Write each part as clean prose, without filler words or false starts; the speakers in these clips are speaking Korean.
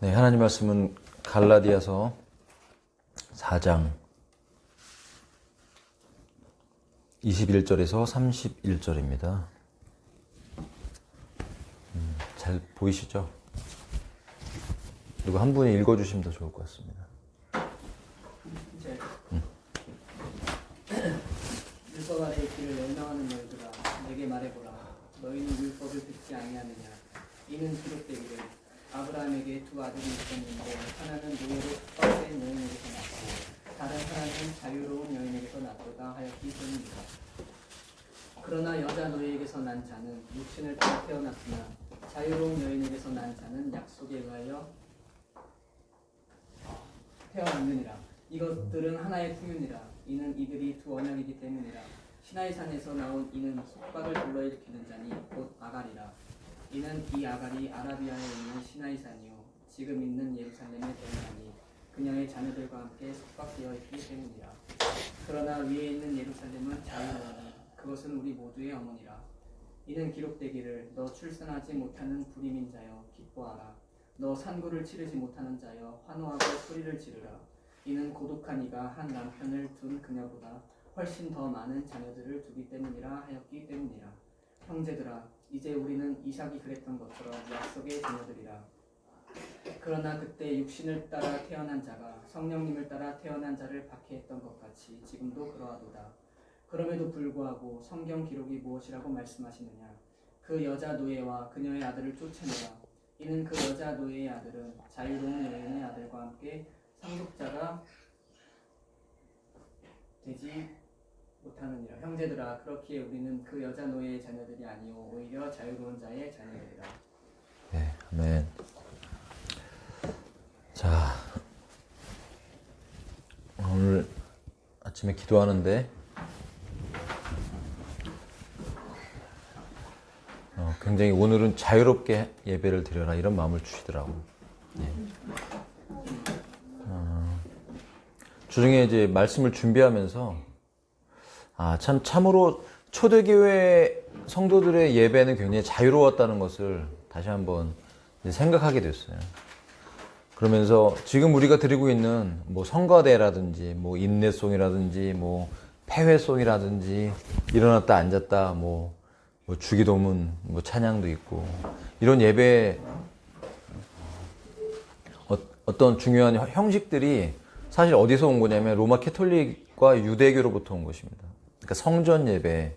네, 하나님 말씀은 갈라디아서 4장 21절에서 31절입니다. 잘 보이시죠? 그리고 한 분이 읽어주시면 더 좋을 것 같습니다. 율법 아래 있기를 열망하는 너희들아 내게 말해보라. 너희는 율법을 듣지 아니하느냐. 이는 기록되기를 아브라함에게 두 아들이 있었는데 하나는 노예로 축박된 여인에게서 낳고 다른 하나는 자유로운 여인에게서 낳도다 하였기 때문이다. 그러나 여자 노예에게서 난 자는 육신을 따라 태어났으나 자유로운 여인에게서 난 자는 약속에 의하여 태어났느니라. 이것들은 하나의 풍유니라. 이는 이들이 두 언약이기 때문이라. 시나이산에서 나온 이는 속박을 불러일으키는 자니 곧 아갈이라. 이는 이 아갈이 아라비아에 있는 시나이산이요 지금 있는 예루살렘에 태어나니 그녀의 자녀들과 함께 속박되어 있기 때문이라. 그러나 위에 있는 예루살렘은 자유로우니 그것은 우리 모두의 어머니라. 이는 기록되기를 너 출산하지 못하는 불임인 자여 기뻐하라. 너 산구를 치르지 못하는 자여 환호하고 소리를 지르라. 이는 고독한 이가 한 남편을 둔 그녀보다 훨씬 더 많은 자녀들을 두기 때문이라 하였기 때문이라. 형제들아 이제 우리는 이삭이 그랬던 것처럼 약속의 자녀들이라. 그러나 그때 육신을 따라 태어난 자가 성령님을 따라 태어난 자를 박해했던 것 같이 지금도 그러하도다. 그럼에도 불구하고 성경 기록이 무엇이라고 말씀하시느냐. 그 여자 노예와 그녀의 아들을 쫓아내라. 이는 그 여자 노예의 아들은 자유로운 여인의 아들과 함께 상속자가 되지 못하느니라. 형제들아 그렇기에 우리는 그 여자 노예의 자녀들이 아니오 오히려 자유로운 자의 자녀들이라. 네, 아멘. 자, 오늘 아침에 기도하는데 굉장히 오늘은 자유롭게 예배를 드려라 이런 마음을 주시더라고. 네. 주중에 이제 말씀을 준비하면서 참으로 초대교회 성도들의 예배는 굉장히 자유로웠다는 것을 다시 한번 생각하게 됐어요. 그러면서 지금 우리가 드리고 있는 뭐 성가대라든지 뭐 인내송이라든지 뭐 패회송이라든지 일어났다 앉았다 뭐 주기도문 뭐 찬양도 있고 이런 예배 어떤 중요한 형식들이 사실 어디서 온 거냐면 로마 캐톨릭과 유대교로부터 온 것입니다. 그러니까 성전 예배,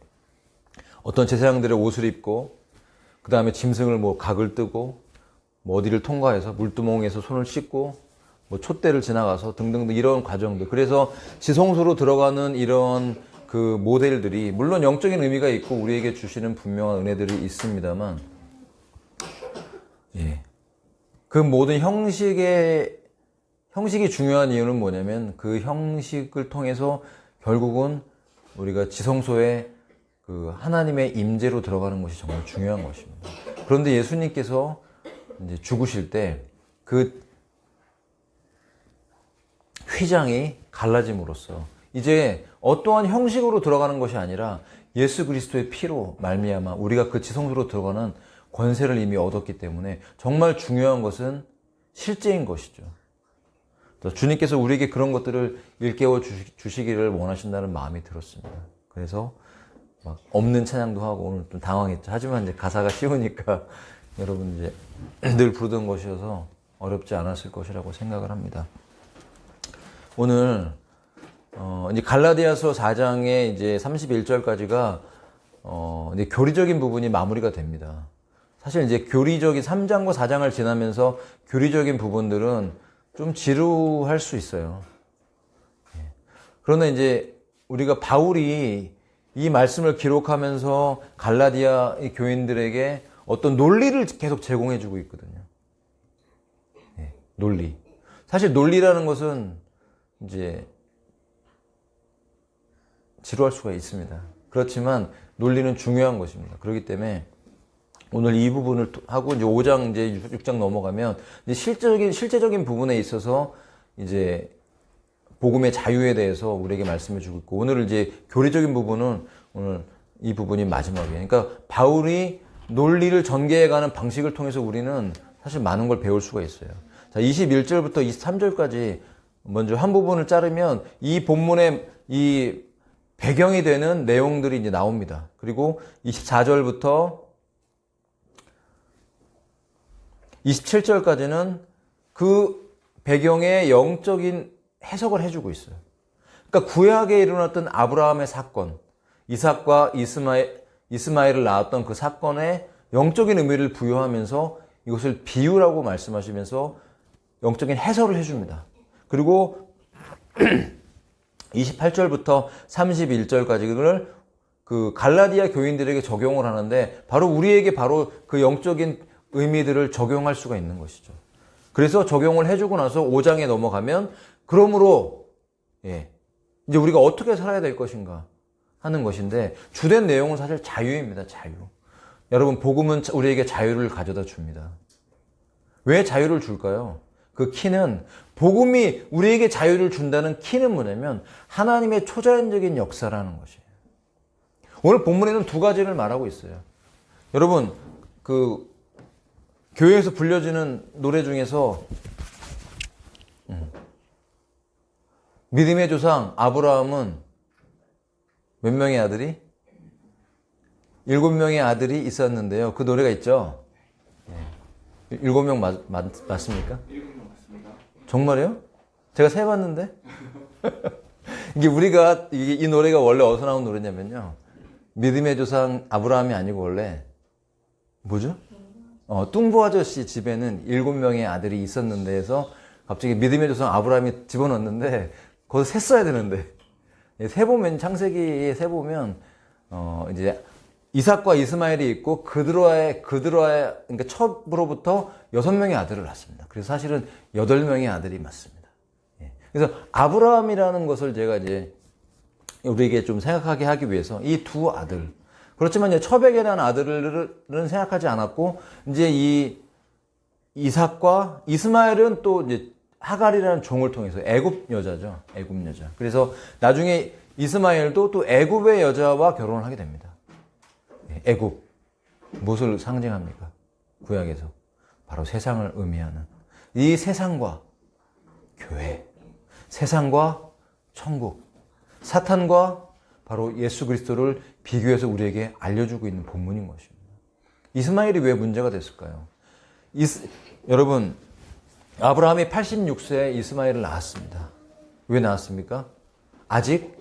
어떤 제사장들의 옷을 입고 그 다음에 짐승을 뭐 각을 뜨고 뭐 어디를 통과해서 물두멍에서 손을 씻고 뭐 촛대를 지나가서 등등등 이런 과정들. 그래서 지성소로 들어가는 이런 그 모델들이 물론 영적인 의미가 있고 우리에게 주시는 분명한 은혜들이 있습니다만, 예, 그 모든 형식이 중요한 이유는 뭐냐면 그 형식을 통해서 결국은 우리가 지성소에 그 하나님의 임재로 들어가는 것이 정말 중요한 것입니다. 그런데 예수님께서 이제 죽으실 때 그 휘장이 갈라짐으로써 이제 어떠한 형식으로 들어가는 것이 아니라 예수 그리스도의 피로 말미암아 우리가 그 지성소로 들어가는 권세를 이미 얻었기 때문에 정말 중요한 것은 실제인 것이죠. 주님께서 우리에게 그런 것들을 일깨워 주시기를 원하신다는 마음이 들었습니다. 그래서 막 없는 찬양도 하고 오늘 좀 당황했죠. 하지만 이제 가사가 쉬우니까 여러분 이제 늘 부르던 것이어서 어렵지 않았을 것이라고 생각을 합니다. 오늘 이제 갈라디아서 4장의 이제 31절까지가 이제 교리적인 부분이 마무리가 됩니다. 사실 이제 교리적인 3장과 4장을 지나면서 교리적인 부분들은 좀 지루할 수 있어요. 그런데 이제 우리가 바울이 이 말씀을 기록하면서 갈라디아 교인들에게 어떤 논리를 계속 제공해주고 있거든요. 논리. 사실 논리라는 것은 이제 지루할 수가 있습니다. 그렇지만 논리는 중요한 것입니다. 그렇기 때문에 오늘 이 부분을 하고 이제 5장 이제 6장 넘어가면 이제 실제적인 부분에 있어서 이제 복음의 자유에 대해서 우리에게 말씀해 주고 있고 오늘 이제 교리적인 부분은 오늘 이 부분이 마지막이에요. 그러니까 바울이 논리를 전개해가는 방식을 통해서 우리는 사실 많은 걸 배울 수가 있어요. 자, 21절부터 23절까지 먼저 한 부분을 자르면 이 본문의 이 배경이 되는 내용들이 이제 나옵니다. 그리고 24절부터 27절까지는 그 배경의 영적인 해석을 해주고 있어요. 그러니까 구약에 일어났던 아브라함의 사건, 이삭과 이스마엘을 낳았던 그 사건에 영적인 의미를 부여하면서 이것을 비유라고 말씀하시면서 영적인 해설을 해줍니다. 그리고 28절부터 31절까지를 그 갈라디아 교인들에게 적용을 하는데 바로 우리에게 바로 그 영적인 의미들을 적용할 수가 있는 것이죠. 그래서 적용을 해주고 나서 5장에 넘어가면 그러므로 이제 우리가 어떻게 살아야 될 것인가 하는 것인데 주된 내용은 사실 자유입니다. 자유. 여러분 복음은 우리에게 자유를 가져다 줍니다. 왜 자유를 줄까요? 그 키는 복음이 우리에게 자유를 준다는 키는 뭐냐면 하나님의 초자연적인 역사라는 것이에요. 오늘 본문에는 두 가지를 말하고 있어요. 여러분 그 교회에서 불려지는 노래 중에서 믿음의 조상 아브라함은 몇 명의 아들이? 7명의 아들이 있었는데요. 그 노래가 있죠? 7명 맞습니까? 7명 맞습니다. 정말이요? 제가 세봤는데? 이 노래가 원래 어디서 나온 노래냐면요. 믿음의 조상 아브라함이 아니고 원래, 뭐죠? 뚱보 아저씨 집에는 7명의 아들이 있었는데 해서 갑자기 믿음의 조상 아브라함이 집어넣었는데, 거기서 셌어야 되는데. 세보면, 창세기에 세보면, 이제, 이삭과 이스마엘이 있고 그드로아의 그러니까 첩으로부터 6명의 아들을 낳습니다. 그래서 사실은 8명의 아들이 맞습니다. 그래서 아브라함이라는 것을 제가 이제 우리에게 좀 생각하게 하기 위해서 이 두 아들. 그렇지만 이제 첩에게 난 아들은 생각하지 않았고 이제 이 이삭과 이스마엘은 또 이제 하갈이라는 종을 통해서 애굽 여자죠. 애굽 여자. 그래서 나중에 이스마엘도 또 애굽의 여자와 결혼을 하게 됩니다. 애굽 무엇을 상징합니까? 구약에서 바로 세상을 의미하는 이 세상과 교회, 세상과 천국, 사탄과 바로 예수 그리스도를 비교해서 우리에게 알려주고 있는 본문인 것입니다. 이스마엘이 왜 문제가 됐을까요? 여러분 아브라함이 86세에 이스마엘을 낳았습니다. 왜 낳았습니까? 아직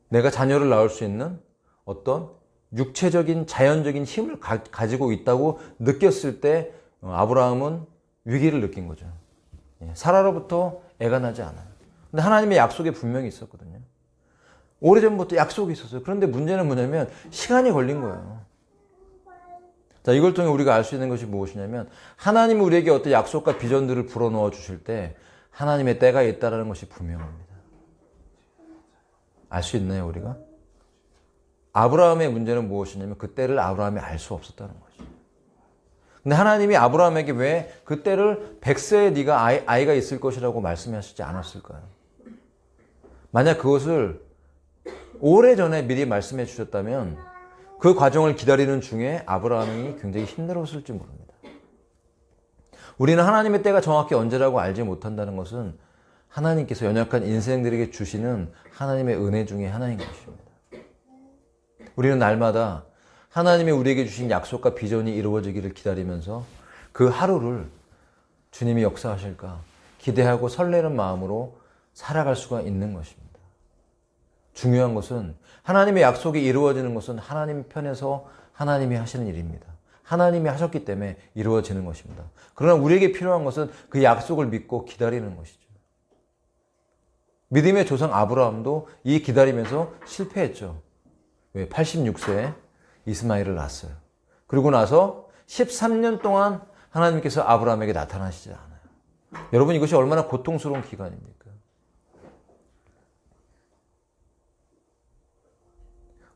내가 자녀를 낳을 수 있는 어떤 육체적인 자연적인 힘을 가지고 있다고 느꼈을 때 아브라함은 위기를 느낀 거죠. 사라로부터 애가 나지 않아요. 근데 하나님의 약속이 분명히 있었거든요. 오래전부터 약속이 있었어요. 그런데 문제는 뭐냐면 시간이 걸린 거예요. 자, 이걸 통해 우리가 알 수 있는 것이 무엇이냐면 하나님이 우리에게 어떤 약속과 비전들을 불어넣어 주실 때 하나님의 때가 있다는 것이 분명합니다. 알 수 있나요, 우리가? 아브라함의 문제는 무엇이냐면 그 때를 아브라함이 알 수 없었다는 거죠. 근데 하나님이 아브라함에게 왜 그 때를 100세에 네가 아이가 있을 것이라고 말씀하시지 않았을까요? 만약 그것을 오래전에 미리 말씀해 주셨다면 그 과정을 기다리는 중에 아브라함이 굉장히 힘들었을지 모릅니다. 우리는 하나님의 때가 정확히 언제라고 알지 못한다는 것은 하나님께서 연약한 인생들에게 주시는 하나님의 은혜 중에 하나인 것입니다. 우리는 날마다 하나님이 우리에게 주신 약속과 비전이 이루어지기를 기다리면서 그 하루를 주님이 역사하실까 기대하고 설레는 마음으로 살아갈 수가 있는 것입니다. 중요한 것은 하나님의 약속이 이루어지는 것은 하나님 편에서 하나님이 하시는 일입니다. 하나님이 하셨기 때문에 이루어지는 것입니다. 그러나 우리에게 필요한 것은 그 약속을 믿고 기다리는 것이죠. 믿음의 조상 아브라함도 이 기다리면서 실패했죠. 왜? 86세에 이스마엘을 낳았어요. 그리고 나서 13년 동안 하나님께서 아브라함에게 나타나시지 않아요. 여러분 이것이 얼마나 고통스러운 기간입니까?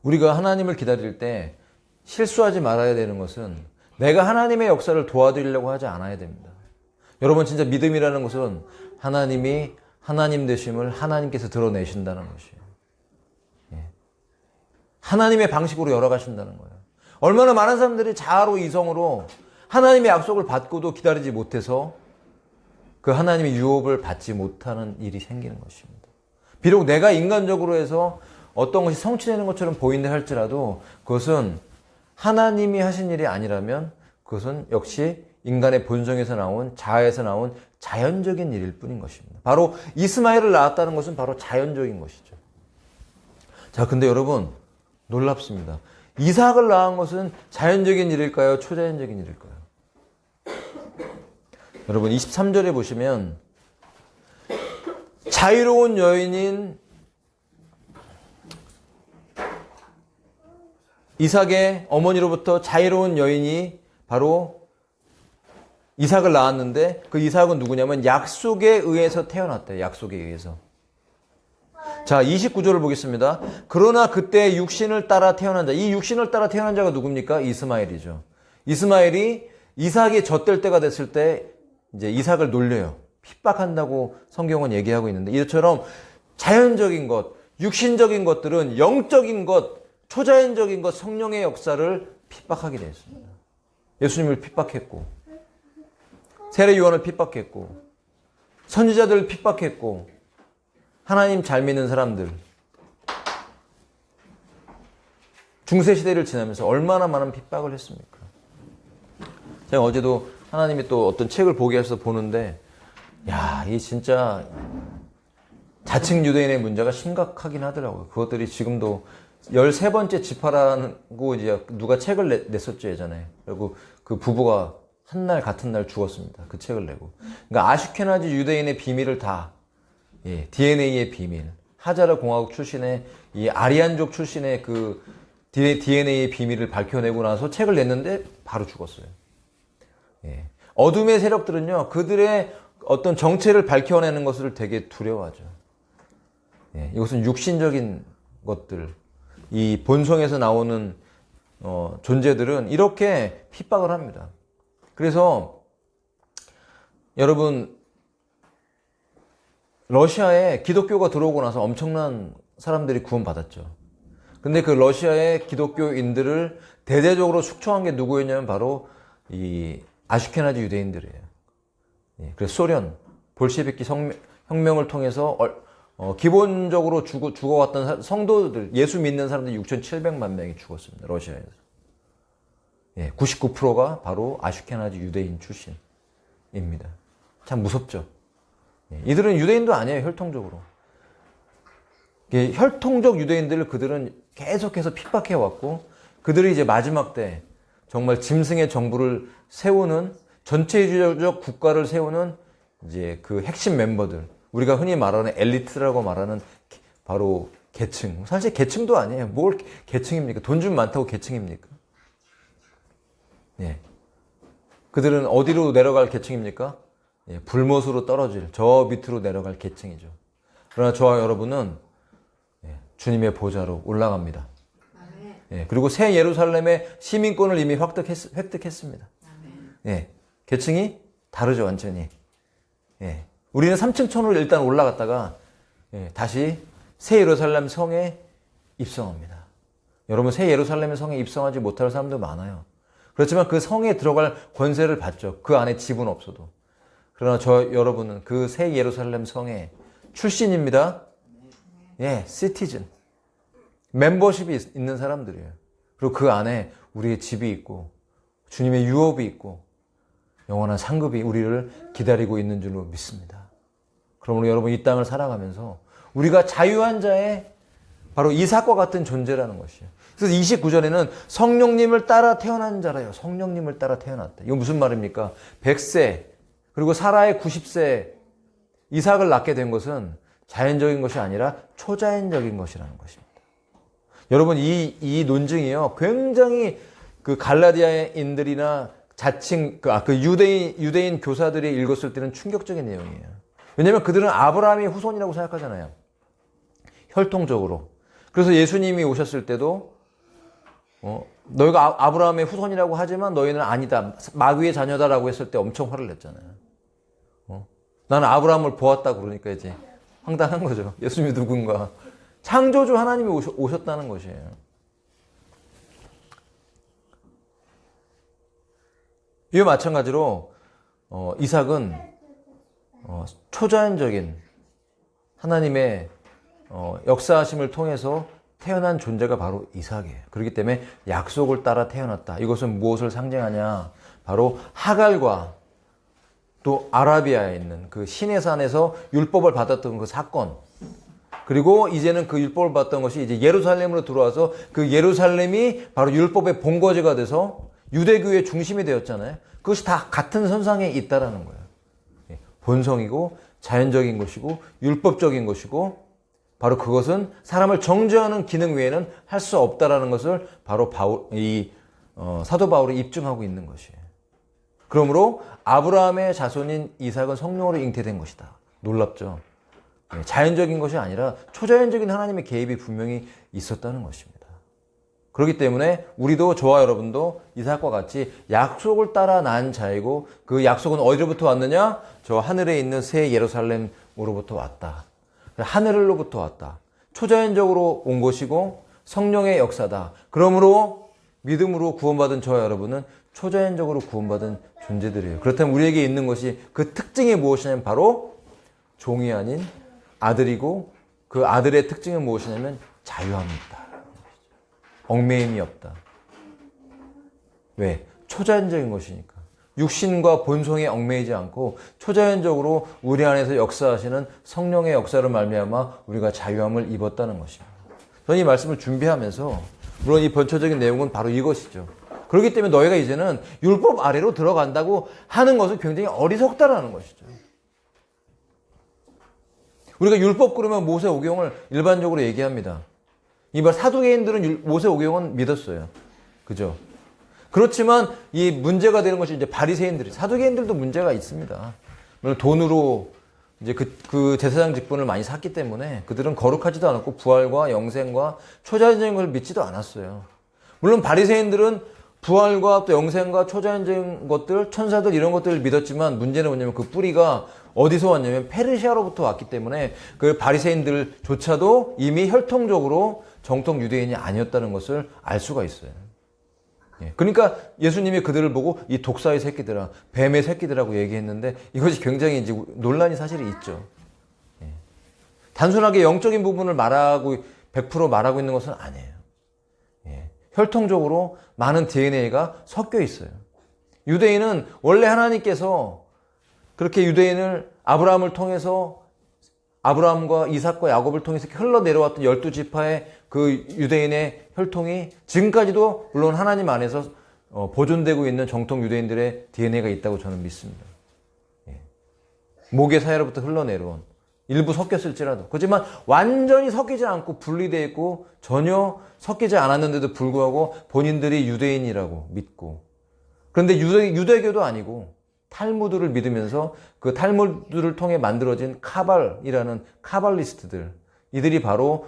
우리가 하나님을 기다릴 때 실수하지 말아야 되는 것은 내가 하나님의 역사를 도와드리려고 하지 않아야 됩니다. 여러분 진짜 믿음이라는 것은 하나님이 하나님 되심을 하나님께서 드러내신다는 것이에요. 하나님의 방식으로 열어가신다는 거예요. 얼마나 많은 사람들이 자아로 이성으로 하나님의 약속을 받고도 기다리지 못해서 그 하나님의 유업을 받지 못하는 일이 생기는 것입니다. 비록 내가 인간적으로 해서 어떤 것이 성취되는 것처럼 보인다 할지라도 그것은 하나님이 하신 일이 아니라면 그것은 역시 인간의 본성에서 나온, 자아에서 나온 자연적인 일일 뿐인 것입니다. 바로 이스마엘을 낳았다는 것은 바로 자연적인 것이죠. 자, 근데 여러분 놀랍습니다. 이삭을 낳은 것은 자연적인 일일까요? 초자연적인 일일까요? 여러분 23절에 보시면 자유로운 여인인 이삭의 어머니로부터 자유로운 여인이 바로 이삭을 낳았는데 그 이삭은 누구냐면 약속에 의해서 태어났대요. 약속에 의해서. 자, 29절을 보겠습니다. 그러나 그때 육신을 따라 태어난 자. 이 육신을 따라 태어난 자가 누굽니까? 이스마엘이죠. 이스마엘이 이삭이 젖될 때가 됐을 때 이제 이삭을 놀려요. 핍박한다고 성경은 얘기하고 있는데 이처럼 자연적인 것, 육신적인 것들은 영적인 것, 초자연적인 것, 성령의 역사를 핍박하게 되었습니다. 예수님을 핍박했고 세례 요한을 핍박했고 선지자들을 핍박했고 하나님 잘 믿는 사람들 중세시대를 지나면서 얼마나 많은 핍박을 했습니까? 제가 어제도 하나님이 또 어떤 책을 보게 해서 보는데 야, 이 진짜 자칭 유대인의 문제가 심각하긴 하더라고요. 그것들이 지금도 13번째 지파라고 이제 누가 책을 냈었죠, 예전에. 그리고 그 부부가 한 날 같은 날 죽었습니다. 그 책을 내고. 그러니까 아슈케나지 유대인의 비밀을 다, 예, DNA의 비밀, 하자르 공화국 출신의 이 아리안족 출신의 그 DNA의 비밀을 밝혀내고 나서 책을 냈는데 바로 죽었어요. 예. 어둠의 세력들은요, 그들의 어떤 정체를 밝혀내는 것을 되게 두려워하죠. 예. 이것은 육신적인 것들, 이 본성에서 나오는 존재들은 이렇게 핍박을 합니다. 그래서 여러분 러시아에 기독교가 들어오고 나서 엄청난 사람들이 구원받았죠. 근데 그 러시아의 기독교인들을 대대적으로 숙청한 게 누구였냐면 바로 이 아슈케나지 유대인들이에요. 예, 그래서 소련, 볼셰비키 혁명을 통해서 기본적으로 죽어왔던 성도들, 예수 믿는 사람들 6,700만 명이 죽었습니다. 러시아에서. 예, 99%가 바로 아슈케나지 유대인 출신입니다. 참 무섭죠. 예, 이들은 유대인도 아니에요, 혈통적으로. 예, 혈통적 유대인들을 그들은 계속해서 핍박해왔고, 그들이 이제 마지막 때 정말 짐승의 정부를 세우는, 전체주의적 국가를 세우는 이제 그 핵심 멤버들, 우리가 흔히 말하는 엘리트라고 말하는 바로 계층. 사실 계층도 아니에요. 뭘 계층입니까? 돈 좀 많다고 계층입니까? 예. 그들은 어디로 내려갈 계층입니까? 예, 불못으로 떨어질, 저 밑으로 내려갈 계층이죠. 그러나 저와 여러분은 예, 주님의 보좌로 올라갑니다. 예, 그리고 새 예루살렘의 시민권을 이미 획득했습니다. 예, 계층이 다르죠, 완전히. 예. 우리는 3층 천으로 일단 올라갔다가 예, 다시 새 예루살렘 성에 입성합니다. 여러분, 새 예루살렘 성에 입성하지 못할 사람도 많아요. 그렇지만 그 성에 들어갈 권세를 받죠. 그 안에 집은 없어도. 그러나 여러분은 그 새 예루살렘 성의 출신입니다. 예, 시티즌. 멤버십이 있는 사람들이에요. 그리고 그 안에 우리의 집이 있고 주님의 유업이 있고 영원한 상급이 우리를 기다리고 있는 줄로 믿습니다. 그러므로 여러분 이 땅을 살아가면서 우리가 자유한 자의 바로 이삭과 같은 존재라는 것이에요. 그래서 29절에는 성령님을 따라 태어난 자라요. 성령님을 따라 태어났다. 이거 무슨 말입니까? 100세 그리고 사라의 90세 이삭을 낳게 된 것은 자연적인 것이 아니라 초자연적인 것이라는 것입니다. 여러분 이 논증이요 굉장히 그 갈라디아인들이나 자칭 유대인 교사들이 읽었을 때는 충격적인 내용이에요. 왜냐하면 그들은 아브라함의 후손이라고 생각하잖아요. 혈통적으로. 그래서 예수님이 오셨을 때도 너희가 아브라함의 후손이라고 하지만 너희는 아니다. 마귀의 자녀다라고 했을 때 엄청 화를 냈잖아요. 나는 아브라함을 보았다 그러니까 이제 황당한 거죠. 예수님이 누군가. 창조주 하나님이 오셨다는 것이에요. 이와 마찬가지로 이삭은 초자연적인 하나님의 역사하심을 통해서 태어난 존재가 바로 이삭이에요. 그렇기 때문에 약속을 따라 태어났다. 이것은 무엇을 상징하냐? 바로 하갈과 또 아라비아에 있는 그 시내산에서 율법을 받았던 그 사건, 그리고 이제는 그 율법을 받았던 것이 이제 예루살렘으로 들어와서 그 예루살렘이 바로 율법의 본거지가 돼서 유대교의 중심이 되었잖아요. 그것이 다 같은 선상에 있다라는 거예요. 본성이고 자연적인 것이고 율법적인 것이고, 바로 그것은 사람을 정죄하는 기능 외에는 할 수 없다라는 것을 바로 사도 바울이 입증하고 있는 것이에요. 그러므로 아브라함의 자손인 이삭은 성령으로 잉태된 것이다. 놀랍죠? 자연적인 것이 아니라 초자연적인 하나님의 개입이 분명히 있었다는 것입니다. 그렇기 때문에 우리도, 저와 여러분도 이삭과 같이 약속을 따라 난 자이고, 그 약속은 어디로부터 왔느냐? 저 하늘에 있는 새 예루살렘으로부터 왔다. 하늘로부터 왔다. 초자연적으로 온 것이고 성령의 역사다. 그러므로 믿음으로 구원받은 저와 여러분은 초자연적으로 구원받은 존재들이에요. 그렇다면 우리에게 있는 것이, 그 특징이 무엇이냐면 바로 종이 아닌 아들이고, 그 아들의 특징은 무엇이냐면 자유함이 있다. 얽매임이 없다. 왜? 초자연적인 것이니까. 육신과 본성에 얽매이지 않고 초자연적으로 우리 안에서 역사하시는 성령의 역사를 말미암아 우리가 자유함을 입었다는 것입니다. 저는 이 말씀을 준비하면서, 물론 이 본초적인 내용은 바로 이것이죠. 그렇기 때문에 너희가 이제는 율법 아래로 들어간다고 하는 것은 굉장히 어리석다라는 것이죠. 우리가 율법 그러면 모세오경을 일반적으로 얘기합니다. 이বার 사두개인들은 모세오경은 믿었어요. 그죠? 그렇지만 이 문제가 되는 것이 이제 바리새인들이, 사두개인들도 문제가 있습니다. 물론 돈으로 이제 그 제사장 직분을 많이 샀기 때문에 그들은 거룩하지도 않았고 부활과 영생과 초자연적인 것을 믿지도 않았어요. 물론 바리새인들은 부활과 또 영생과 초자연적인 것들, 천사들 이런 것들을 믿었지만 문제는 뭐냐면 그 뿌리가 어디서 왔냐면 페르시아로부터 왔기 때문에 그 바리새인들조차도 이미 혈통적으로 정통 유대인이 아니었다는 것을 알 수가 있어요. 그러니까 예수님이 그들을 보고 이 독사의 새끼들아, 뱀의 새끼들하고 얘기했는데, 이것이 굉장히 이제 논란이 사실이 있죠. 단순하게 영적인 부분을 100% 말하고 있는 것은 아니에요. 혈통적으로 많은 DNA가 섞여 있어요. 유대인은 원래 하나님께서 그렇게 유대인을 아브라함을 통해서, 아브라함과 이삭과 야곱을 통해서 흘러내려왔던 12지파의 그 유대인의 혈통이 지금까지도 물론 하나님 안에서 보존되고 있는 정통 유대인들의 DNA가 있다고 저는 믿습니다. 목의 사이로부터 흘러내려온, 일부 섞였을지라도, 그렇지만 완전히 섞이지 않고 분리되어 있고 전혀 섞이지 않았는데도 불구하고 본인들이 유대인이라고 믿고, 그런데 유대교도 아니고 탈무드를 믿으면서 그 탈무드를 통해 만들어진 카발이라는 카발리스트들, 이들이 바로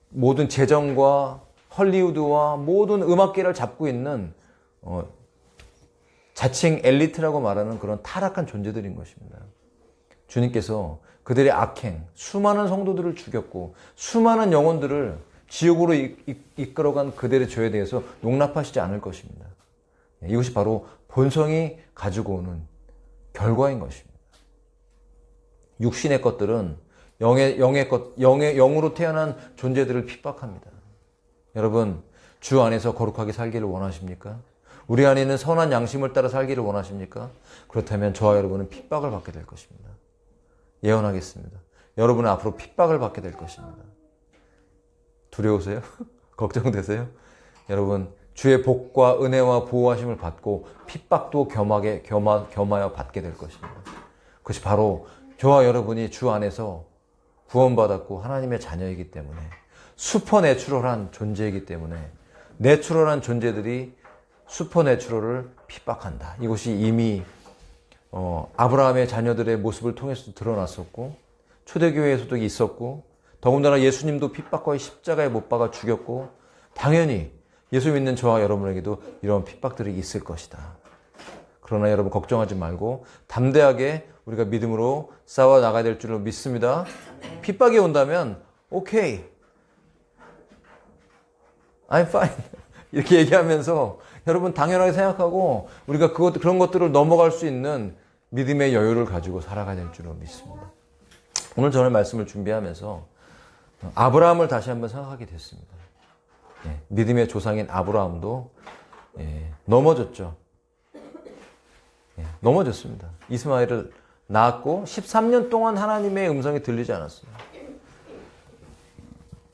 모든 재정과 헐리우드와 모든 음악계를 잡고 있는 자칭 엘리트라고 말하는 그런 타락한 존재들인 것입니다. 주님께서 그들의 악행, 수많은 성도들을 죽였고 수많은 영혼들을 지옥으로 이끌어간 그들의 죄에 대해서 용납하시지 않을 것입니다. 이것이 바로 본성이 가지고 오는 결과인 것입니다. 육신의 것들은 영으로 태어난 존재들을 핍박합니다. 여러분, 주 안에서 거룩하게 살기를 원하십니까? 우리 안에 있는 선한 양심을 따라 살기를 원하십니까? 그렇다면 저와 여러분은 핍박을 받게 될 것입니다. 예언하겠습니다. 여러분은 앞으로 핍박을 받게 될 것입니다. 두려우세요? 걱정되세요? 여러분, 주의 복과 은혜와 보호하심을 받고 핍박도 겸하여 받게 될 것입니다. 그것이 바로 저와 여러분이 주 안에서 구원받았고 하나님의 자녀이기 때문에, 슈퍼내추럴한 존재이기 때문에 내추럴한 존재들이 슈퍼내추럴을 핍박한다. 이것이 이미 아브라함의 자녀들의 모습을 통해서도 드러났었고 초대교회에서도 있었고, 더군다나 예수님도 핍박과 십자가에 못 박아 죽였고, 당연히 예수 믿는 저와 여러분에게도 이런 핍박들이 있을 것이다. 그러나 여러분 걱정하지 말고 담대하게 우리가 믿음으로 싸워 나가야 될 줄로 믿습니다. 핍박이 온다면 오케이, I'm fine 이렇게 얘기하면서 여러분 당연하게 생각하고 우리가 그런 것들을 넘어갈 수 있는 믿음의 여유를 가지고 살아가야 될 줄로 믿습니다. 오늘 저는 말씀을 준비하면서 아브라함을 다시 한번 생각하게 됐습니다. 믿음의 조상인 아브라함도 넘어졌죠. 넘어졌습니다. 이스마엘을 낳았고 13년 동안 하나님의 음성이 들리지 않았어요.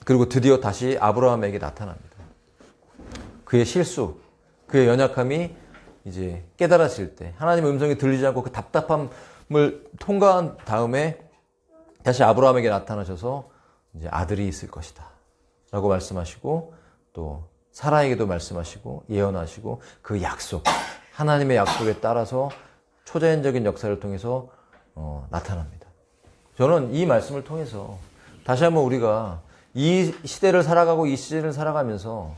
그리고 드디어 다시 아브라함에게 나타납니다. 그의 실수, 그의 연약함이 이제 깨달아질 때 하나님의 음성이 들리지 않고 그 답답함을 통과한 다음에 다시 아브라함에게 나타나셔서 이제 아들이 있을 것이다 라고 말씀하시고 또 사라에게도 말씀하시고 예언하시고 그 약속, 하나님의 약속에 따라서 초자연적인 역사를 통해서 나타납니다. 저는 이 말씀을 통해서 다시 한번 우리가 이 시대를 살아가고 이 시즌을 살아가면서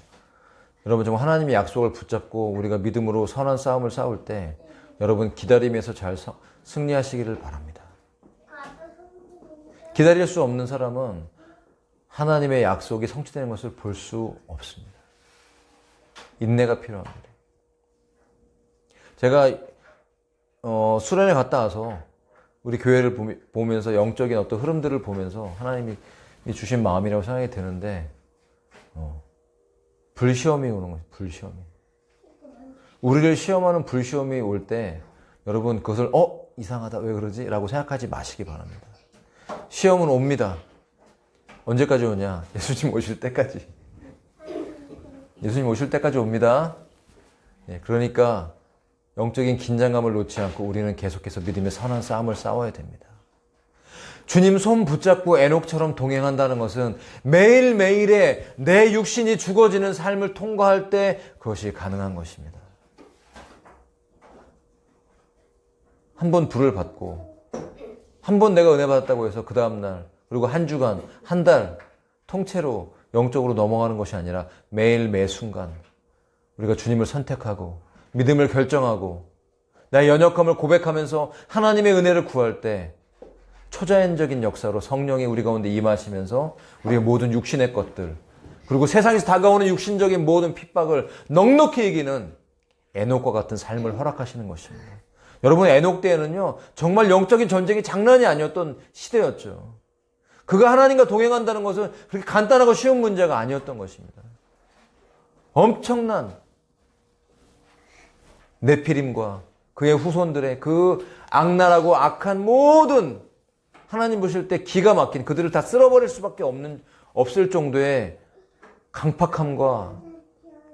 여러분 정말 하나님의 약속을 붙잡고 우리가 믿음으로 선한 싸움을 싸울 때 여러분 기다림에서 잘 승리하시기를 바랍니다. 기다릴 수 없는 사람은 하나님의 약속이 성취되는 것을 볼 수 없습니다. 인내가 필요합니다. 제가 수련회 갔다 와서 우리 교회를 보면서 영적인 어떤 흐름들을 보면서 하나님이 주신 마음이라고 생각이 드는데 불시험이 오는 거죠. 불시험이. 우리를 시험하는 불시험이 올 때 여러분 그것을 이상하다 왜 그러지? 라고 생각하지 마시기 바랍니다. 시험은 옵니다. 언제까지 오냐? 예수님 오실 때까지. 예수님 오실 때까지 옵니다. 그러니까 영적인 긴장감을 놓지 않고 우리는 계속해서 믿음의 선한 싸움을 싸워야 됩니다. 주님 손 붙잡고 에녹처럼 동행한다는 것은 매일매일의 내 육신이 죽어지는 삶을 통과할 때 그것이 가능한 것입니다. 한 번 불을 받고 한 번 내가 은혜 받았다고 해서 그 다음날 그리고 한 주간, 한 달 통째로 영적으로 넘어가는 것이 아니라 매일 매 순간 우리가 주님을 선택하고 믿음을 결정하고 나의 연약함을 고백하면서 하나님의 은혜를 구할 때 초자연적인 역사로 성령이 우리 가운데 임하시면서 우리의 모든 육신의 것들 그리고 세상에서 다가오는 육신적인 모든 핍박을 넉넉히 이기는 에녹과 같은 삶을 허락하시는 것입니다. 여러분 에녹 때에는요 정말 영적인 전쟁이 장난이 아니었던 시대였죠. 그가 하나님과 동행한다는 것은 그렇게 간단하고 쉬운 문제가 아니었던 것입니다. 엄청난 네피림과 그의 후손들의 그 악랄하고 악한 모든 하나님 보실 때 기가 막힌 그들을 다 쓸어버릴 수밖에 없을 정도의 강팍함과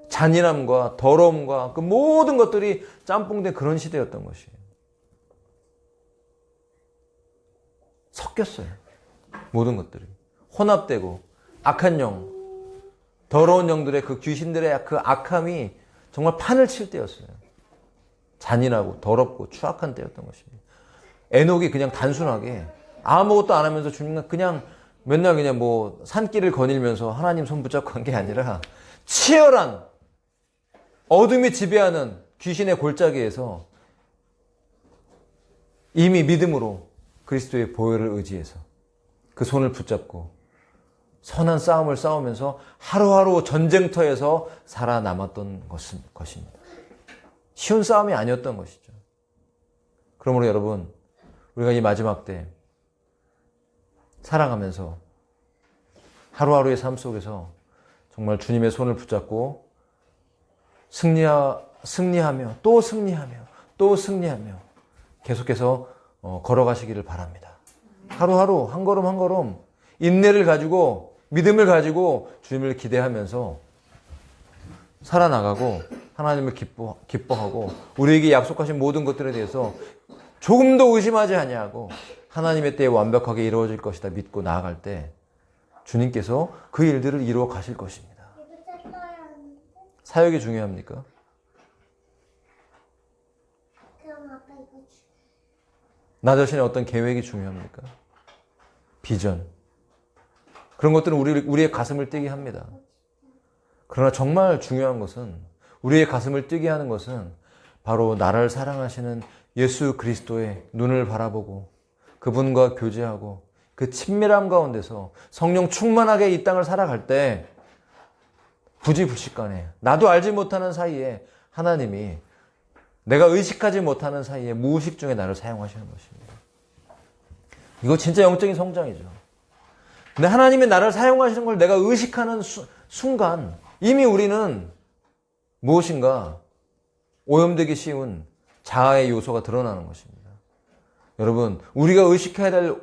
잔인함과 더러움과 그 모든 것들이 짬뽕된 그런 시대였던 것이에요. 섞였어요. 모든 것들이. 혼합되고 악한 영, 더러운 영들의 그 귀신들의 그 악함이 정말 판을 칠 때였어요. 잔인하고 더럽고 추악한 때였던 것입니다. 에녹이 그냥 단순하게 아무것도 안 하면서 주님과 그냥 맨날 그냥 뭐 산길을 거닐면서 하나님 손 붙잡고 한 게 아니라 치열한 어둠이 지배하는 귀신의 골짜기에서 이미 믿음으로 그리스도의 보혈을 의지해서 그 손을 붙잡고 선한 싸움을 싸우면서 하루하루 전쟁터에서 살아남았던 것입니다. 쉬운 싸움이 아니었던 것이죠. 그러므로 여러분 우리가 이 마지막 때 살아가면서 하루하루의 삶 속에서 정말 주님의 손을 붙잡고 승리하며 또 승리하며 또 승리하며 계속해서 걸어가시기를 바랍니다. 하루하루 한 걸음 한 걸음 인내를 가지고 믿음을 가지고 주님을 기대하면서 살아나가고 하나님을 기뻐하고 우리에게 약속하신 모든 것들에 대해서 조금도 의심하지 아니하고 하나님의 때에 완벽하게 이루어질 것이다 믿고 나아갈 때 주님께서 그 일들을 이루어 가실 것입니다. 사역이 중요합니까? 나 자신의 어떤 계획이 중요합니까? 비전. 그런 것들은 우리의 가슴을 뛰게 합니다. 그러나 정말 중요한 것은 우리의 가슴을 뛰게 하는 것은 바로 나를 사랑하시는 예수 그리스도의 눈을 바라보고 그분과 교제하고 그 친밀함 가운데서 성령 충만하게 이 땅을 살아갈 때 부지불식간에 나도 알지 못하는 사이에 하나님이 내가 의식하지 못하는 사이에 무의식 중에 나를 사용하시는 것입니다. 이거 진짜 영적인 성장이죠. 근데 하나님이 나를 사용하시는 걸 내가 의식하는 순간 이미 우리는 무엇인가 오염되기 쉬운 자아의 요소가 드러나는 것입니다. 여러분, 우리가 의식해야 될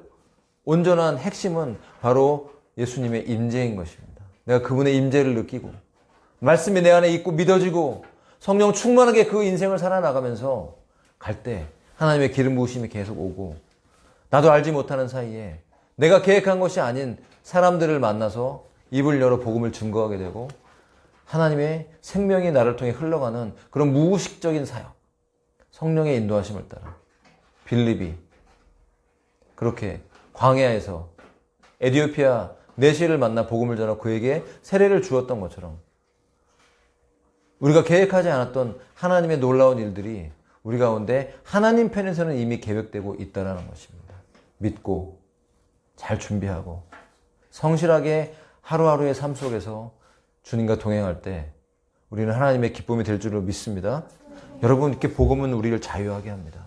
온전한 핵심은 바로 예수님의 임재인 것입니다. 내가 그분의 임재를 느끼고 말씀이 내 안에 있고 믿어지고 성령 충만하게 그 인생을 살아나가면서 갈 때 하나님의 기름 부으심이 계속 오고 나도 알지 못하는 사이에 내가 계획한 것이 아닌 사람들을 만나서 입을 열어 복음을 증거하게 되고 하나님의 생명이 나를 통해 흘러가는 그런 무의식적인 사역, 성령의 인도하심을 따라 빌립이 그렇게 광야에서 에티오피아 내시를 만나 복음을 전하고 그에게 세례를 주었던 것처럼 우리가 계획하지 않았던 하나님의 놀라운 일들이 우리 가운데 하나님 편에서는 이미 계획되고 있다는 것입니다. 믿고 잘 준비하고 성실하게 하루하루의 삶 속에서 주님과 동행할 때 우리는 하나님의 기쁨이 될 줄로 믿습니다. 여러분, 이렇게 복음은 우리를 자유하게 합니다.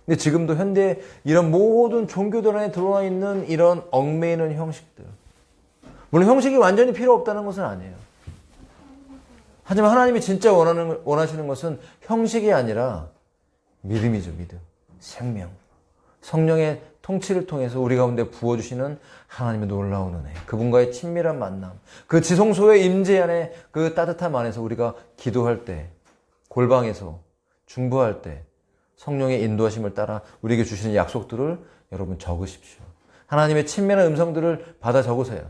근데 지금도 현대 이런 모든 종교들 안에 들어와 있는 이런 얽매이는 형식들, 물론 형식이 완전히 필요 없다는 것은 아니에요. 하지만 하나님이 진짜 원하시는 것은 형식이 아니라 믿음이죠. 믿음, 생명, 성령의 통치를 통해서 우리 가운데 부어주시는 하나님의 놀라운 은혜, 그분과의 친밀한 만남, 그 지성소의 임재 안에 그 따뜻함 안에서 우리가 기도할 때, 골방에서 중보할 때 성령의 인도하심을 따라 우리에게 주시는 약속들을 여러분 적으십시오. 하나님의 친밀한 음성들을 받아 적으세요.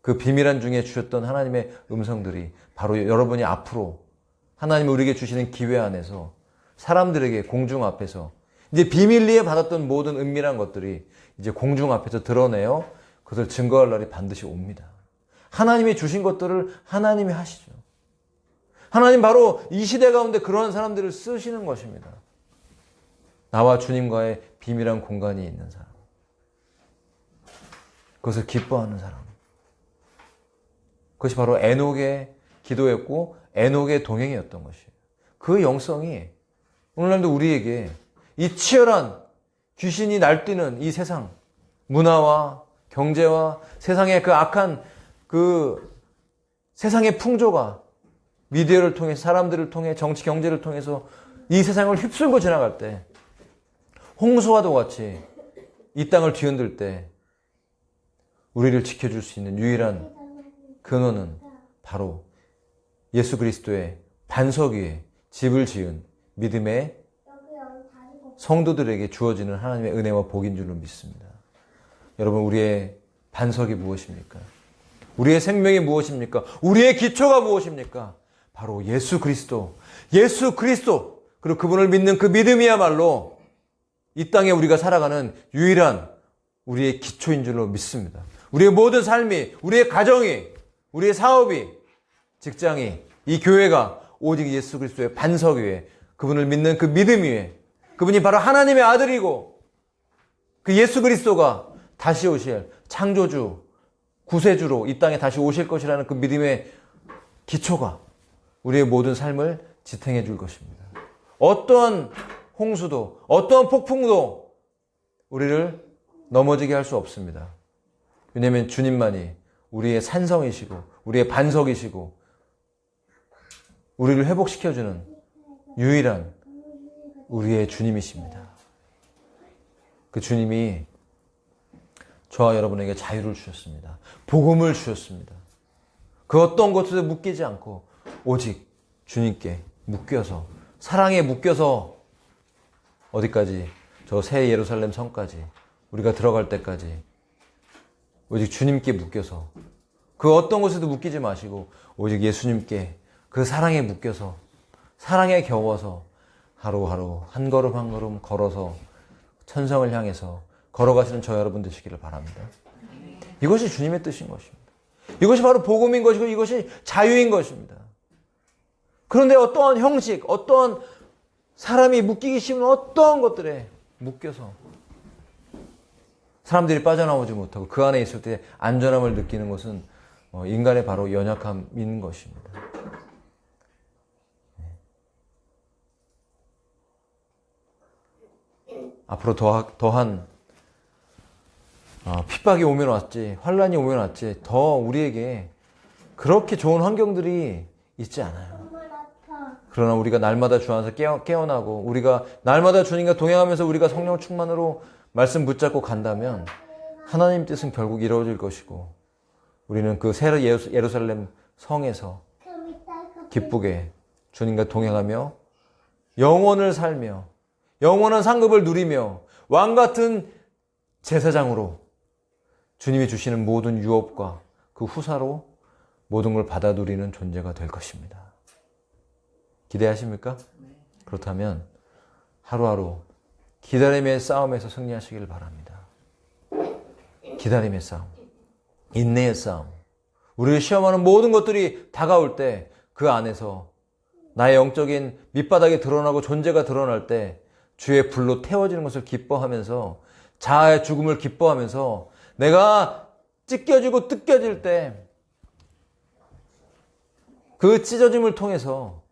그 비밀한 중에 주셨던 하나님의 음성들이 바로 여러분이 앞으로 하나님이 우리에게 주시는 기회 안에서 사람들에게 공중 앞에서 이제 비밀리에 받았던 모든 은밀한 것들이 이제 공중 앞에서 드러내어 그것을 증거할 날이 반드시 옵니다. 하나님이 주신 것들을 하나님이 하시죠. 하나님 바로 이 시대 가운데 그러한 사람들을 쓰시는 것입니다. 나와 주님과의 비밀한 공간이 있는 사람, 그것을 기뻐하는 사람, 그것이 바로 에녹의 기도였고 에녹의 동행이었던 것이에요. 그 영성이 오늘날도 우리에게 이 치열한 귀신이 날뛰는 이 세상, 문화와 경제와 세상의 그 악한 그 세상의 풍조가 미디어를 통해 사람들을 통해 정치 경제를 통해서 이 세상을 휩쓸고 지나갈 때 홍수와도 같이 이 땅을 뒤흔들 때 우리를 지켜줄 수 있는 유일한 근원은 바로 예수 그리스도의 반석 위에 집을 지은 믿음의 성도들에게 주어지는 하나님의 은혜와 복인 줄로 믿습니다. 여러분, 우리의 반석이 무엇입니까? 우리의 생명이 무엇입니까? 우리의 기초가 무엇입니까? 바로 예수 그리스도. 예수 그리스도. 그리고 그분을 믿는 그 믿음이야말로 이 땅에 우리가 살아가는 유일한 우리의 기초인 줄로 믿습니다. 우리의 모든 삶이, 우리의 가정이, 우리의 사업이, 직장이, 이 교회가 오직 예수 그리스도의 반석 위에, 그분을 믿는 그 믿음 위에, 그분이 바로 하나님의 아들이고 그 예수 그리스도가 다시 오실 창조주, 구세주로 이 땅에 다시 오실 것이라는 그 믿음의 기초가 우리의 모든 삶을 지탱해 줄 것입니다. 어떠한 홍수도, 어떠한 폭풍도 우리를 넘어지게 할 수 없습니다. 왜냐하면 주님만이 우리의 산성이시고 우리의 반석이시고 우리를 회복시켜주는 유일한 우리의 주님이십니다. 그 주님이 저와 여러분에게 자유를 주셨습니다. 복음을 주셨습니다. 그 어떤 것에도 묶이지 않고 오직 주님께 묶여서, 사랑에 묶여서 어디까지? 저 새 예루살렘 성까지 우리가 들어갈 때까지 오직 주님께 묶여서, 그 어떤 것에도 묶이지 마시고 오직 예수님께 그 사랑에 묶여서, 사랑에 겨워서 하루하루 한 걸음 한 걸음 걸어서 천성을 향해서 걸어가시는 저 여러분 되시기를 바랍니다. 이것이 주님의 뜻인 것입니다. 이것이 바로 복음인 것이고 이것이 자유인 것입니다. 그런데 어떠한 형식, 어떠한 사람이 묶이기 쉬운 어떠한 것들에 묶여서 사람들이 빠져나오지 못하고 그 안에 있을 때 안전함을 느끼는 것은 인간의 바로 연약함인 것입니다. 앞으로 더한 핍박이 오면 왔지, 환란이 오면 왔지, 더 우리에게 그렇게 좋은 환경들이 있지 않아요. 그러나 우리가 날마다 주 안에서 깨어나고 우리가 날마다 주님과 동행하면서 우리가 성령 충만으로 말씀 붙잡고 간다면 하나님 뜻은 결국 이루어질 것이고 우리는 그 새 예루살렘 성에서 기쁘게 주님과 동행하며 영원을 살며 영원한 상급을 누리며 왕같은 제사장으로 주님이 주시는 모든 유업과 그 후사로 모든 걸 받아 누리는 존재가 될 것입니다. 기대하십니까? 그렇다면 하루하루 기다림의 싸움에서 승리하시길 바랍니다. 기다림의 싸움, 인내의 싸움, 우리를 시험하는 모든 것들이 다가올 때 그 안에서 나의 영적인 밑바닥이 드러나고 존재가 드러날 때 주의 불로 태워지는 것을 기뻐하면서 자아의 죽음을 기뻐하면서 내가 찢겨지고 뜯겨질 때 그 찢어짐을 통해서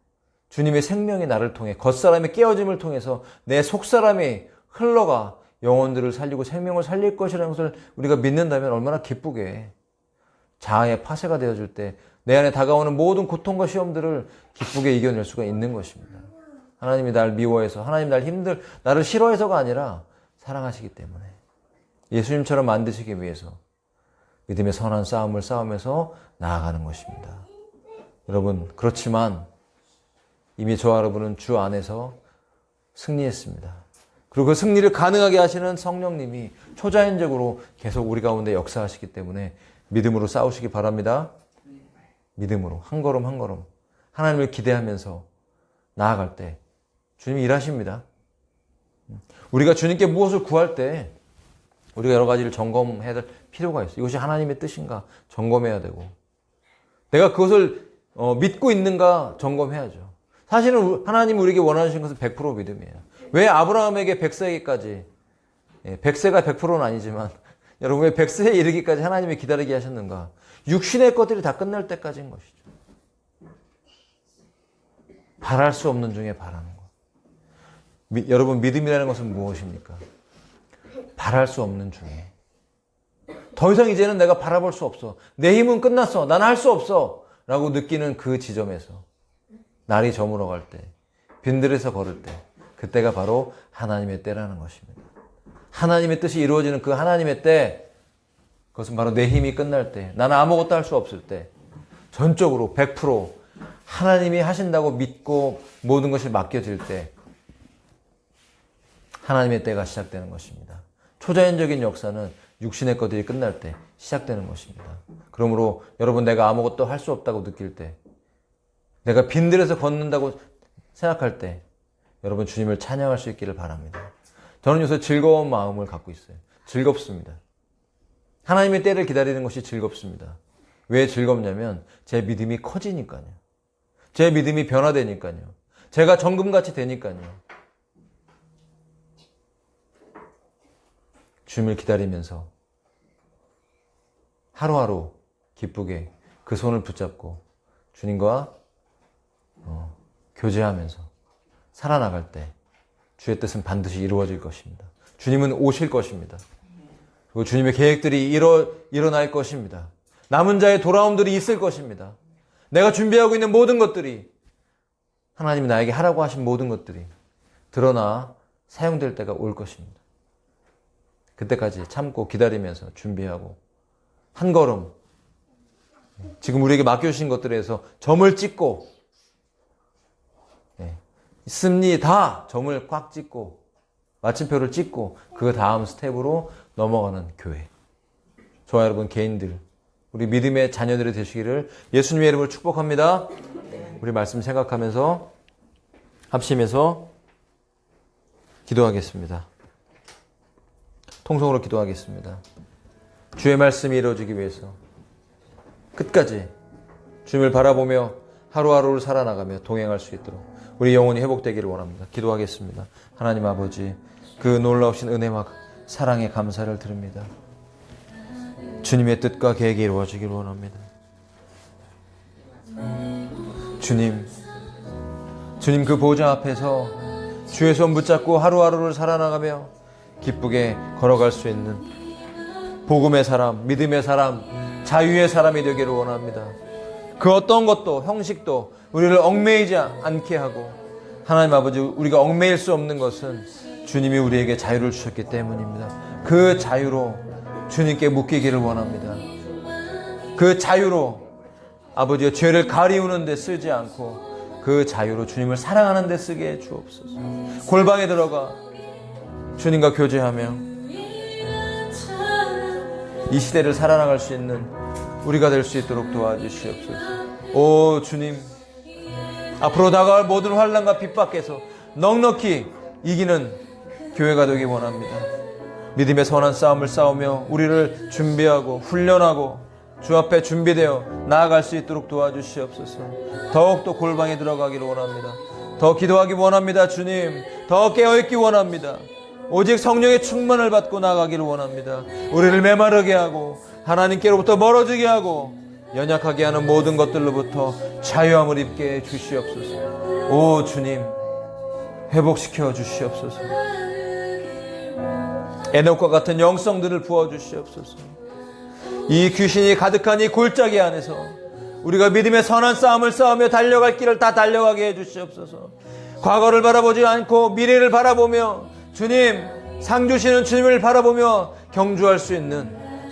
주님의 생명이 나를 통해 겉사람의 깨어짐을 통해서 내 속사람이 흘러가 영혼들을 살리고 생명을 살릴 것이라는 것을 우리가 믿는다면 얼마나 기쁘게 자아의 파쇄가 되어질 때 내 안에 다가오는 모든 고통과 시험들을 기쁘게 이겨낼 수가 있는 것입니다. 하나님이 날 미워해서 하나님 나를 싫어해서가 아니라 사랑하시기 때문에 예수님처럼 만드시기 위해서 믿음의 선한 싸움을 싸우면서 나아가는 것입니다. 여러분, 그렇지만 이미 저와 여러분은 주 안에서 승리했습니다. 그리고 그 승리를 가능하게 하시는 성령님이 초자연적으로 계속 우리 가운데 역사하시기 때문에 믿음으로 싸우시기 바랍니다. 믿음으로 한 걸음 한 걸음 하나님을 기대하면서 나아갈 때 주님이 일하십니다. 우리가 주님께 무엇을 구할 때 우리가 여러 가지를 점검해야 될 필요가 있어요. 이것이 하나님의 뜻인가 점검해야 되고 내가 그것을 믿고 있는가 점검해야죠. 사실은 하나님이 우리에게 원하시는 것은 100% 믿음이에요. 왜 아브라함에게 100세기까지 100세가 100%는 아니지만 여러분 왜 100세에 이르기까지 하나님이 기다리게 하셨는가? 육신의 것들이 다 끝날 때까지인 것이죠. 바랄 수 없는 중에 바라는 것. 여러분 믿음이라는 것은 무엇입니까? 바랄 수 없는 중에 더 이상 이제는 내가 바라볼 수 없어. 내 힘은 끝났어. 나는 할 수 없어. 라고 느끼는 그 지점에서 날이 저물어갈 때 빈들에서 걸을 때 그때가 바로 하나님의 때라는 것입니다. 하나님의 뜻이 이루어지는 그 하나님의 때 그것은 바로 내 힘이 끝날 때 나는 아무것도 할 수 없을 때 전적으로 100% 하나님이 하신다고 믿고 모든 것이 맡겨질 때 하나님의 때가 시작되는 것입니다. 초자연적인 역사는 육신의 것들이 끝날 때 시작되는 것입니다. 그러므로 여러분 내가 아무것도 할 수 없다고 느낄 때 내가 빈들에서 걷는다고 생각할 때 여러분 주님을 찬양할 수 있기를 바랍니다. 저는 요새 즐거운 마음을 갖고 있어요. 즐겁습니다. 하나님의 때를 기다리는 것이 즐겁습니다. 왜 즐겁냐면 제 믿음이 커지니까요. 제 믿음이 변화되니까요. 제가 정금같이 되니까요. 주님을 기다리면서 하루하루 기쁘게 그 손을 붙잡고 주님과 교제하면서 살아나갈 때 주의 뜻은 반드시 이루어질 것입니다. 주님은 오실 것입니다. 그리고 주님의 계획들이 일어날 것입니다. 남은 자의 돌아옴들이 있을 것입니다. 내가 준비하고 있는 모든 것들이 하나님이 나에게 하라고 하신 모든 것들이 드러나 사용될 때가 올 것입니다. 그때까지 참고 기다리면서 준비하고 한 걸음 지금 우리에게 맡겨주신 것들에서 점을 찍고 있습니다. 점을 꽉 찍고 마침표를 찍고 그 다음 스텝으로 넘어가는 교회. 저와 여러분 개인들 우리 믿음의 자녀들이 되시기를 예수님의 이름으로 축복합니다. 우리 말씀 생각하면서 합심해서 기도하겠습니다. 통성으로 기도하겠습니다. 주의 말씀이 이루어지기 위해서 끝까지 주님을 바라보며 하루하루를 살아나가며 동행할 수 있도록 우리 영혼이 회복되기를 원합니다. 기도하겠습니다. 하나님 아버지 그 놀라우신 은혜와 사랑에 감사를 드립니다. 주님의 뜻과 계획이 이루어지기를 원합니다. 주님 그 보좌 앞에서 주의 손 붙잡고 하루하루를 살아나가며 기쁘게 걸어갈 수 있는 복음의 사람, 믿음의 사람, 자유의 사람이 되기를 원합니다. 그 어떤 것도, 형식도 우리를 얽매이지 않게 하고, 하나님 아버지, 우리가 얽매일 수 없는 것은 주님이 우리에게 자유를 주셨기 때문입니다. 그 자유로 주님께 묶이기를 원합니다. 그 자유로 아버지의 죄를 가리우는 데 쓰지 않고 그 자유로 주님을 사랑하는 데 쓰게 해 주옵소서. 골방에 들어가 주님과 교제하며 이 시대를 살아나갈 수 있는 우리가 될 수 있도록 도와주시옵소서. 오 주님, 앞으로 다가올 모든 환난과 핍박에서 넉넉히 이기는 교회가 되기 원합니다. 믿음의 선한 싸움을 싸우며 우리를 준비하고 훈련하고 주 앞에 준비되어 나아갈 수 있도록 도와주시옵소서. 더욱더 골방에 들어가기를 원합니다. 더 기도하기 원합니다. 주님, 더 깨어있기 원합니다. 오직 성령의 충만을 받고 나아가기를 원합니다. 우리를 메마르게 하고 하나님께로부터 멀어지게 하고 연약하게 하는 모든 것들로부터 자유함을 입게 해 주시옵소서. 오 주님, 회복시켜 주시옵소서. 에녹과 같은 영성들을 부어주시옵소서. 이 귀신이 가득한 이 골짜기 안에서 우리가 믿음의 선한 싸움을 싸우며 달려갈 길을 다 달려가게 해주시옵소서. 과거를 바라보지 않고 미래를 바라보며 주님, 상 주시는 주님을 바라보며 경주할 수 있는,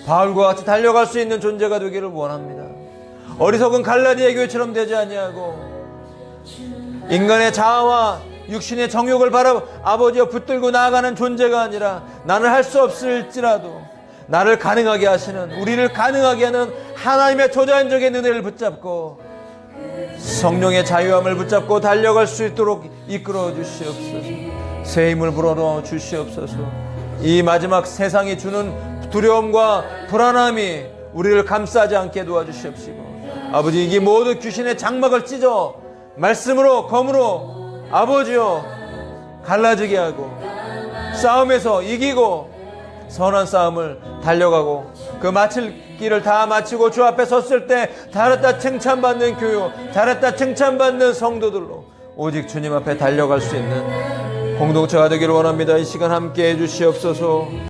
바울과 같이 달려갈 수 있는 존재가 되기를 원합니다. 어리석은 갈라디아 교회처럼 되지 아니하고 인간의 자아와 육신의 정욕을 아버지와 붙들고 나아가는 존재가 아니라, 나는 할 수 없을지라도 나를 가능하게 하시는, 우리를 가능하게 하는 하나님의 초자연적인 은혜를 붙잡고 성령의 자유함을 붙잡고 달려갈 수 있도록 이끌어 주시옵소서. 새 힘을 불어넣어 주시옵소서. 이 마지막 세상이 주는 두려움과 불안함이 우리를 감싸지 않게 도와주시옵시고, 아버지, 이 모든 귀신의 장막을 찢어 말씀으로, 검으로 아버지여 갈라지게 하고 싸움에서 이기고 선한 싸움을 달려가고 그 마칠 길을 다 마치고 주 앞에 섰을 때 잘했다 칭찬받는 교요, 잘했다 칭찬받는 성도들로 오직 주님 앞에 달려갈 수 있는 공동체가 되기를 원합니다. 이 시간 함께 해주시옵소서.